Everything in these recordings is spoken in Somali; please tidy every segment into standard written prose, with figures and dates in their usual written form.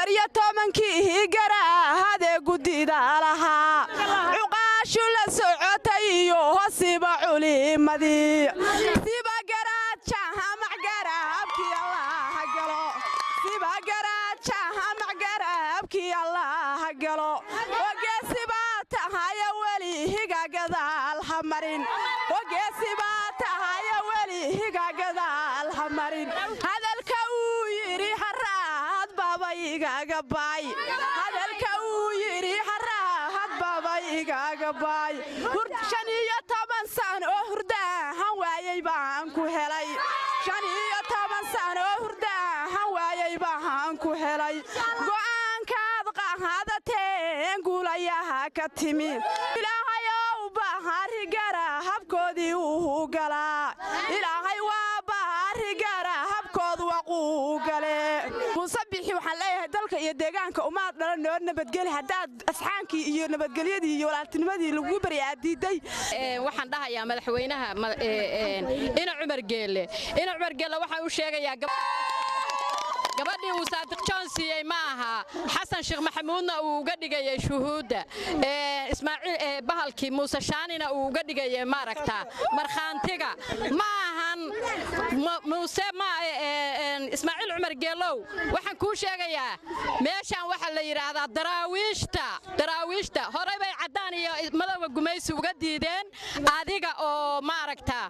14 garaahade gudida lahaa cuqaashu la socotay iyo hosiba culimadii siba garaajaha macgaraabkii allah galo siba garaajaha macgaraabkii allah galo ogeesiba tahay wali higa gadaal hamarin ogeesiba tahay wali higa gadaal hamarin hadalka uu yiri haraad baba igaga baay hadalka uu yiri haraad baba igaga baay hurdashaniyo 10 sano oo hurdaahan waayay baan ku helay 15 sano oo hurdaahan waayay baan ku helay go'aankaad qaadateen guulayaha ka timi ilaahayow bahari gara habkoodii uu galaa ilaahay waa bahari gara habkood waquu gale musabixi waxaan leeyahay dalka iyo deegaanka uma dhalan noo nabadgeli hadaad asxaankii iyo nabadgelyadii iyo walaaltinimadii lagu bariyaa diiday waxaan dhahayaa madaxweynaha ina Cumar Geelle waxa uu sheegayaa gabadhii uu Saadiq Johnson ma aha Xasan Sheekh Maxamuudna uu uga dhigay shuhuuda Ismaaciil bahalkii Muuse Shaanina uu uga dhigay maaragta marxaantiga ma ahan Muuse ma Ismaaciil Cumar Geelow waxaan ku sheegayaa meeshan waxa la yiraahdaa daraawiishta hore bay cadaan iyo madowga gumaysi uga diideen adiga oo maaragta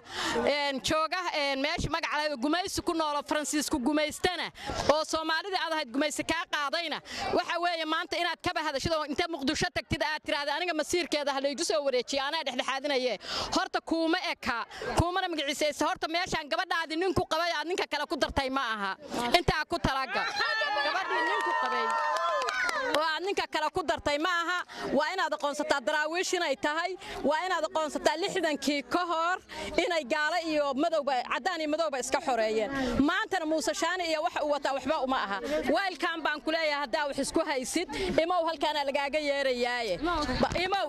jooga meesha magaceeda gumaysi ku nool Francisco gumaystana oo Soomaalida aad ahayd gumaysi ka qaadayna waxa weeye maanta inaad ka bahadashado inta Muqdisho tagtid aad tiraahdo aniga masiirkeeda ha la igu soo wareejiyo ana dhexdhexaadinaye horta kuuma eka kuumana magaciisa horta meeshan gabadhaadi ninku qabay aad ninka kale ku dartay ma aha inta ku talaga gabadhii ninku qabay oo aad ninka kale ku dartay ma aha waa inaad aqoonsataa daraawiish inay tahay waa inaad aqoonsataa 60kii ka hor inay gaala iyo madowba cadaan iyo madowba iska xoreeyeen maanta Muuse Shaani iyo waxa uu wataa waxba uma aha weelkan baan ku leeyahay hadaa wax isku haysid imow halkaan lagaaga yeerayaaye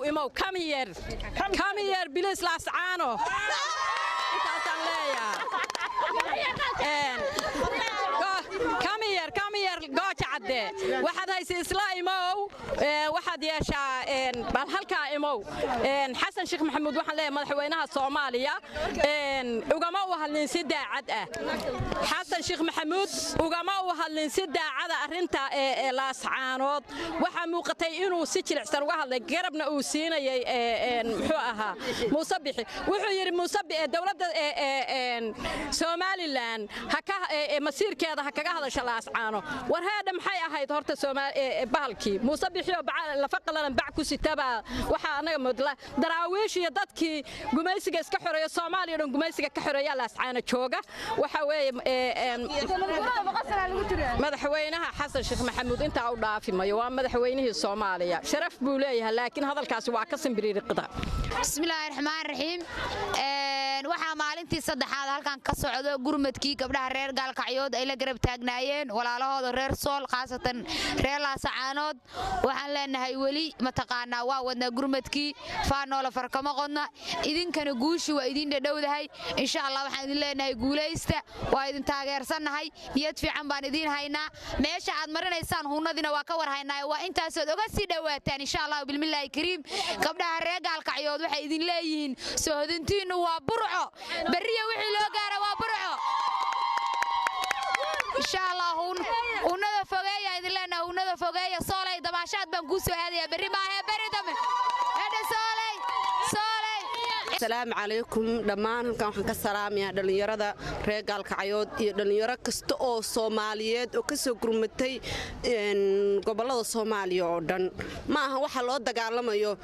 imow come here bilis laascaano intaasaan leeyahay come here gooja cadde waxaad haysi islaayimow waxaad yeeshaa bal halka imow Xasan Sheekh Maxamuud waxaan leeyahay madaxweynaha Soomaaliya ugama u hadlin si daacad ah Xasan Sheekh Maxamuud ugama u hadlin si daacad ah arinta laascaanood waxa muuqatay inuu si jilicsan uga hadlay garabna uu siinayay muxuu ahaa Muusabixi wuxuu yiri Muusabixi dawladda Somaliland haka masiirkeeda ha kaga hadasho laascaano war heeda maxay ahayd horta Soomaali bahalkii Muusabixi oo la faqalan bac ku sitaba waxa anaga modla daraawiish iyo dadkii gumaysiga iska xoreeyo Soomaaliya oo gumaysiga ka xoreeya laascaano jooga waxa weeye madaxweynaha Xasan Sheekh Maxamuud inta uu dhaafimayo waa madaxweynihii Soomaaliya sharaf buu leeyahay laakiin hadalkaasi waa ka sanbiriiriqda bismillaahir rahmaanir rahiim waxa maalintii saddexaad halkan ka socdo gurmadkii gabdhaha reer Gaalkacyood ay la garab taagnaayeen walaalahooda reer Sool qaasatan reer Laascaanood waxaan leenahay wali ma taqaanaa waa wadna gurmadkii faanoola farkama qodna idinkana guushi waa idin dhawdahay insha Allah waxaan idin leenahay guuleysta waa idin taageersanahay niyad fiican baan idin haynaa meesha aad marinaysaan huunadina waa ka war haynaa waa intaas oo uga sii dhawaataan insha Allah bilmillahi kariim gabdhaha reer Gaalkacyood waxay idin leeyihiin soo hodintiinu waa burco bariya wixii loo gaaro waa burco insha Allah huunada fogeeya idin leenahay huunada fogeeya Soolay dabaashaad baan ku soo aadaya bari ma aha bari dame hada Soolay السلام عليكم دمان كان waxaan ka salaamayaa dhalinyarada reer Gaalkacyood iyo dhalinyaro kasta oo Soomaaliyeed oo ka soo gurmatay gobolada Soomaaliya oo dhan ma aha waxa loo dagaalamayo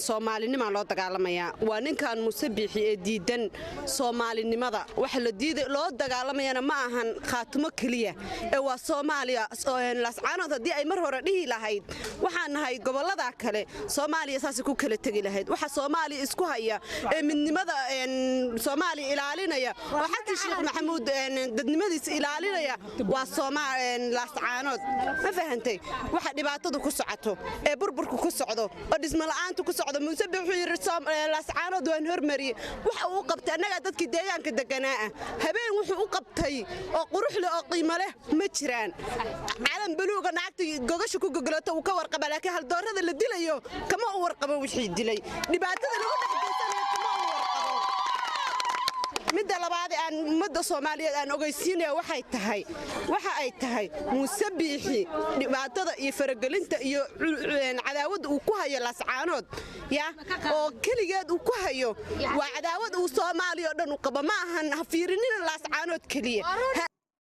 Soomaalinimo loo dagaalamaya waa ninkan Muusabixi ee diidan Soomaalinimada waxa la diiday loo dagaalamayana ma ahan khaatimo kaliya ee waa Soomaaliya laascaanood hadii ay mar hore dhihi lahayd waxaan nahay gobolada kale Soomaaliya saasi ku kala tagi lahayd waxa Soomaaliya isku haya midnimada Soomaaliya ilaalinaya oo xataa Sheekh Maxamuud dadnimadiisa ilaalinaya waa Soomaaliya laascaanood ma fahantay waxa dhibaatada ku socoto ee burburku ku socdo oo dhismo la'aanta ku socdo Muusabixi laascaanood waan hormariyay waxa uu qabtay anaga dadkii deegaanka deganaa habeen wuxuu u qabtay oo qurux leh oo qiimo leh ma jiraan calan buluugana gogasha ku gogolato uu ka warqaba laakiin hal doorada la dilayo kama uu warqabo wixii dilay dhibaatada lagu dhaxdeysanayo kama uu warqabo midda labaad aan ummadda Soomaaliyeed aan ogeysiinaya waxa ay tahay Muuse Biixi dhibaatada iyo faragelinta iyo cadaawad uu ku hayo Laascaanood oo kaligeed uu ku hayo waa cadaawad uu Soomaaliya oo dhan u qaba ma ahan ha fiirinina Laascaanood kaliya